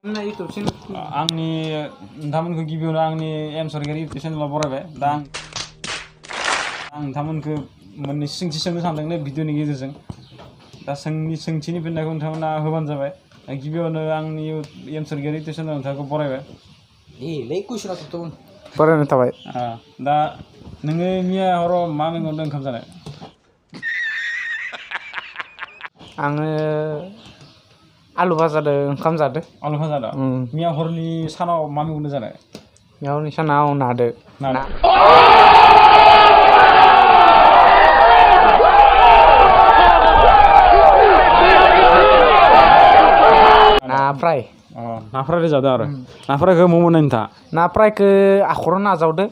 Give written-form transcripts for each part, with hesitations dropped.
आंनि नोंथांमोनखौ गिबियावनो आंनि एम सरकारि इउटुब चेनेलाव बरायबाय दा आं नोंथांमोनखौ मोननैसो सोंथि सोंनो सानदोंलै भिडिअनि गेजेरजों दा सोंथिनि फिननायखौ नोंथांमोना होबानो जाबाय गिबियावनो आंनि एम सरकारि इउटुब चेनेलाव नोंथांखौ बरायबाय बरायनाय थाबाय दा नोङो मैया हराव मा मैगंजों ओंखाम जानाय आङो आलु भाजादों ओंखाम जादों आलु भाजा दा मैया हरनि सानाव मा मैगंजों जानाय मैया हरनि सानाव नादो ना फ्राय ना फ्राय जादों आरो ना फ्रायखौ मा मोननाय नोंथाङा ना फ्रायखौ आखराव नाजावदो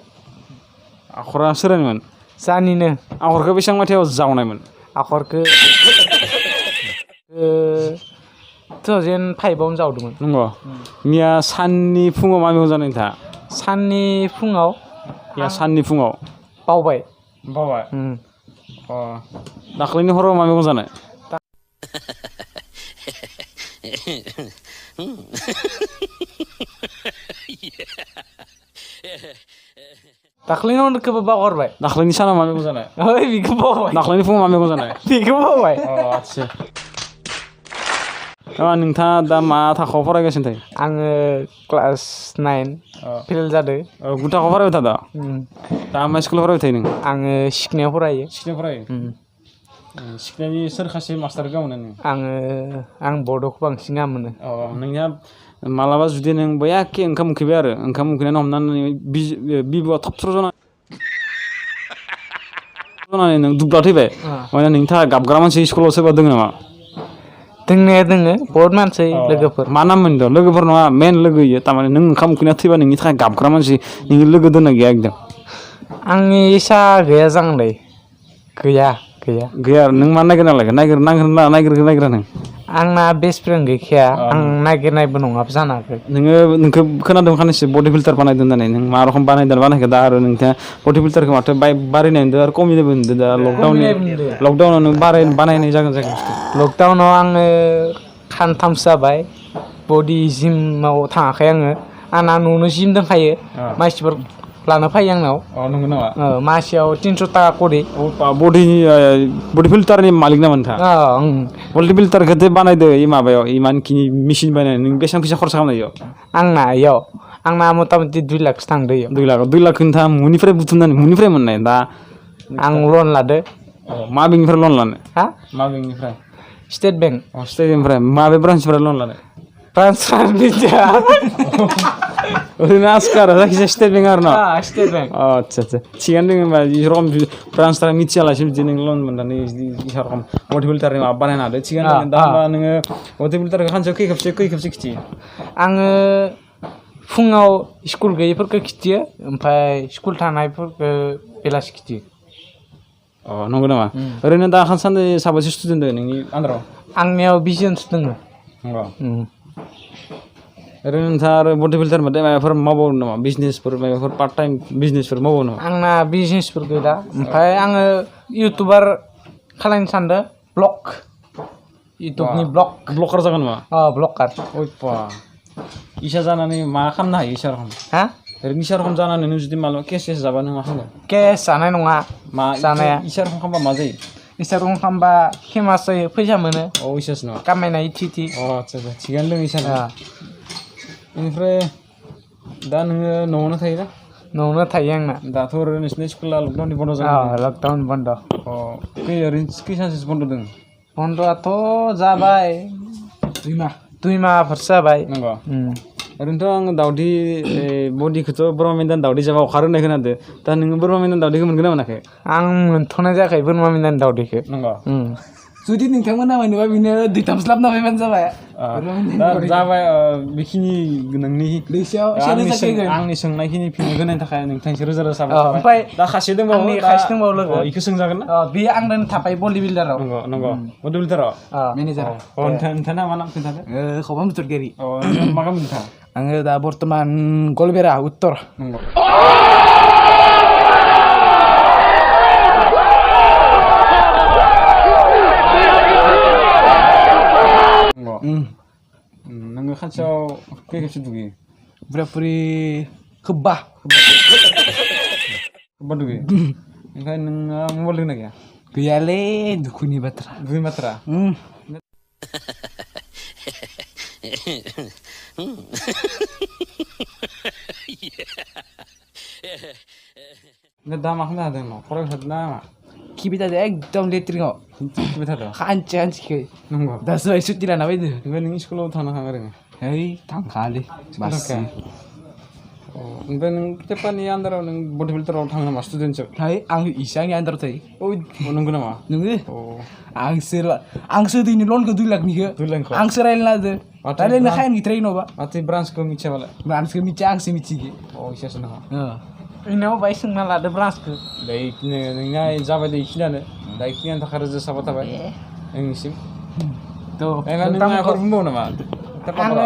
आखरा सोरायमोन जानिनो आखरखौ बेसेबां मायथाइयाव जावनायमोन आखरखौ 2005आवनो जावदोंमोन नंगौ मैया साननि फुङाव मा मैगं जानाय नोंथाङा साननि फुङाव साननि फुङाव बावबाय दाख्लैनि हराव मा मैगं जानाय दाख्लैनि हरखौबो बावगारबाय दाख्लैनि सानाव मा मैगं जानाय ओइ बेखौ बावबाय दाख्लैनि फुङाव मा मैगं जानाय बेखौ बावबाय आदसा नोंथाङा दा मा थाखोआव फरायगासिनो थायो आङो क्लास 9 फेल जादों गु थाखोआव फरायबाय थादों दा मा स्कुलाव फरायबाय थायो नों आङो सिखनायाव फरायो सिखनायनि सोर सासे मास्टार गाहाम मोनो नों आं बड'खौ बांसिन गाहाम मोनो नोंनिया मालाबा जुदि नों बयाके ओंखाम उखैबाय आरो ओंखाम उखैनानै हमनानै बिबुआ थब थ्र' जानानै नों दुब्ला थैबाय माने नोंनि थाखाय गाबग्रा मानसि स्कुलाव सोरबा दङ नामा दोंनाया दोङो बहुत मानसि लोगोफोर मा नाम मोनदों लोगोफोर नङा मेन लोगो इयो थारमाने नों ओंखाम उखैना थैबा नोंनि थाखाय गाबग्रा मानसि नोंनि लोगो दोनना गैया एकदम आंनि इसा गैया जांलै गैया नों मा नागिरना लायगोन नागिरा नों आंना बेस्ट फ्रेन्ड गैखाया आं नागिरनायबो नङाबो जानो हागौ नोंखौ खोनादों खानैसो बडि फिल्टार बानायदों होननानै नों मा रखम बानायखो दा आरो नोंथाङा बडि फिल्टारखौ माथो बारायनाय होनदों आरो खमिनायबो होनदों दा लकडाउनाव नों बानायनाय जागोन लकडाउनाव आङो खानथामसो जाबाय बडि जिमाव थाङाखै आंना न'आवनो जिम दंखायो मानसिफोर लानो फैयो आंनाव नंगौ नामा मासेयाव 300 टाका करि बडि फिल्टारनि मालिक नामा नोंथाङा बडि फिल्टारखौ बानायदो माबायाव इमानखिनि मेचिन बानायनानै नों बेसेबां फैसा खरसा खालामनाय आंना मथा मथि 2 लाखसो थांदो 2 लाख नोंथाङा मुनिफ्राय मोननाय दा आं लन लादो मा बेंकनिफ्राय लन लानो मा बेंकनिफ्राय स्टेट बेंक बेंकनिफ्राय माबे ब्रान्सनिफ्राय लन लानो ओरैनो आसखार जायखिजाया स्टेट बेंक आरो ना स्टेट बेंक आदसा थिगानो दङ होनबा रखम ब्रान्सफ्रा मिथियालासे बिदि नों लन मोननानै रखम बडि फिल्टारनि माबा बानायनो हादों थिगानो दङ दा होनबा नोङो बडि फिल्टारखौ खानसेयाव खै खेबसे खिथियो आङो फुङाव स्कुल गैयैफोरखौ खिथियो ओमफ्राय स्कुल थानायफोरखौ बेलासि खिथियो नंगौ नामा ओरैनो दा सानसे साबैसे स्टुडेन्ट दङ नोंनि आन्दाराव आंनियाव 20 जनसो दङ ओरैनो नोंथाङा आरो बडि फिल्टार माथो माबाफोर मावबावो नामा बिजनेसफोर माबाफोर पार्ट टाइम बिजनेसफोर मावबावो नामा आंना बिजनेसफोर गैला ओमफ्राय आङो इउटुबार खालामनो सानदों इउटुबनि ब्लकार जागोन नामा ब्लकार इसा जानानै मा खालामनो हायो इसा रखम ओरैनो इसा रखम जानानै नों जुदि मालाबा केस जाबा नों मा खालामगोन केस जानाय नङा जानाया इसा रखम खालामबा मा जायो इसा रखम खालामबा फेमास जायो फैसा मोनो इसासो नङा खामायनाय थि आदसा थिगानो दङ इसा बेनिफ्राय दा नोङो न'आवनो थायोना न'आवनो थायो आंना दाथ' ओरैनो नोंसिनि स्कुला लकडाउननि बन्द' जाबाय लकडाउन बन्द' ओरैनो खै सानसेसो बन्द' दङ बन्द'आथ' जाबाय 2 माहफोरसो जाबाय नंगौ ओरैनोथ' आङो दावदै बडिखौथ' बोरमा मेन्दानि दावदै जाबा अखार होननाय खोनादों दा नोङो बोरमा मेन्दानि दावदैखौ मोनगोन ना मोनाखै आं मोनथ'नाय जायाखै बोरमा मेन्दानि दावदैखौ नंगौ जुदि नोंथांमोना मोनोबा बिनो 2-3 लाबना फैबानो जाबाय जाबाय बेखिनि नोंनि आंनि सोंनायखिनि फिननाय होनायनि थाखाय नोंथांनिसिम रोजा रोजा साबायखर ओमफ्राय दा खासे दंबावो लोगो बेखौ सोंजागोन ना बे आं दोन थाबाय बडि बिल्डाराव नंगौ बडि बिल्डाराव मेनेजार नोंथाङा मा नाम खोन्थादो खबाम बुथुरगिरि मा गामि नोंथाङा आङो दा बर्तमान गलबेरा उत्तर नंगौ नोङो नोङो खानसेयाव खै खेबसे दुगैयो बुरा बुरि खोबा खोबा दुगैयो ओमफ्राय नोंहा मबाइल दोंना गैया गैयालै दुखुनि बाथ्रा दुगैनो बाथ्रा दा मा खालामनो हादों न' फरायबाय थादों ना मा खिबाय थादो एकदम लेट्रिनाव खिबाय थादों खानसे खानसेखै नंगौ दासो बाय सुटि लाना फैदो ओमफ्राय नों स्कुलाव थांनो हाङा ओरैनो है थांखालै बास ओमफ्राय नों पेपारनि आन्दाराव नों बडि बिल्डाराव थाङो नामा स्टुडेन्टसो है आं इसे आंनि आन्दाराव थायो नंगौ नामा नोङो अ आंसो दैनि लनखौ 2 लाखनिखौ 2 लाखखौ आंसो रायलायना होदो रायलायनो खायनो गैथारै नङाबा माथो ब्रान्सखौ मिथियाबालाय ब्रान्सखौ मिथिया आंसो मिथिगो अ इसेसो नामा इनाव बाय सोंना लादो ब्रान्सखौ दा नोंना जाबाय दा इखिनियानो दा इखिनियानो थाखाय रोजा साबा थाबाय नोंनिसिम थ' नों माबाफोर बुंबावो नामा आङो